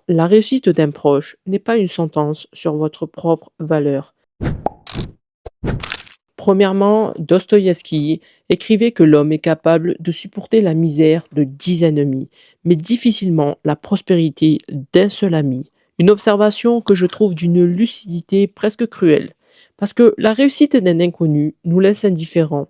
la réussite d'un proche n'est pas une sentence sur votre propre valeur. Premièrement, Dostoïevski écrivait que l'homme est capable de supporter la misère de 10 ennemis, mais difficilement la prospérité d'un seul ami. Une observation que je trouve d'une lucidité presque cruelle, parce que la réussite d'un inconnu nous laisse indifférents.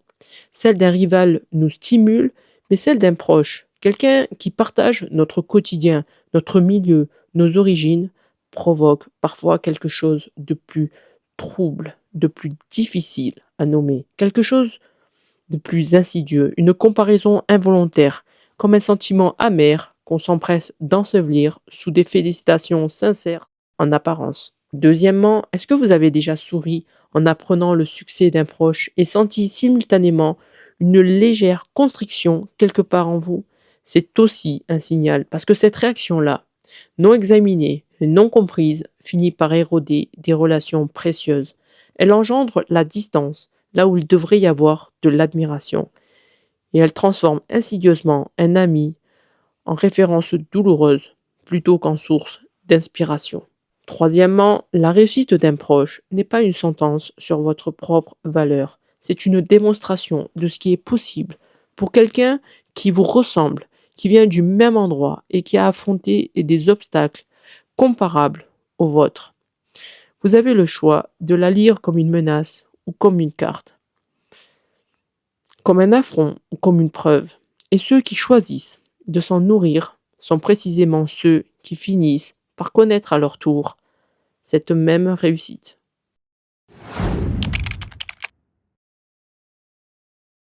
Celle d'un rival nous stimule, mais celle d'un proche, quelqu'un qui partage notre quotidien, notre milieu, nos origines, provoque parfois quelque chose de plus trouble, de plus difficile à nommer, quelque chose de plus insidieux, une comparaison involontaire, comme un sentiment amer qu'on s'empresse d'ensevelir sous des félicitations sincères en apparence. Deuxièmement, est-ce que vous avez déjà souri en apprenant le succès d'un proche et senti simultanément une légère constriction quelque part en vous? C'est aussi un signal, parce que cette réaction-là, non examinée, non comprise, finit par éroder des relations précieuses. Elle engendre la distance, là où il devrait y avoir de l'admiration, et elle transforme insidieusement un ami en référence douloureuse plutôt qu'en source d'inspiration. Troisièmement, la réussite d'un proche n'est pas une sentence sur votre propre valeur, c'est une démonstration de ce qui est possible pour quelqu'un qui vous ressemble, qui vient du même endroit et qui a affronté des obstacles comparables aux vôtres. Vous avez le choix de la lire comme une menace ou comme une carte, comme un affront ou comme une preuve. Et ceux qui choisissent de s'en nourrir sont précisément ceux qui finissent par connaître à leur tour cette même réussite.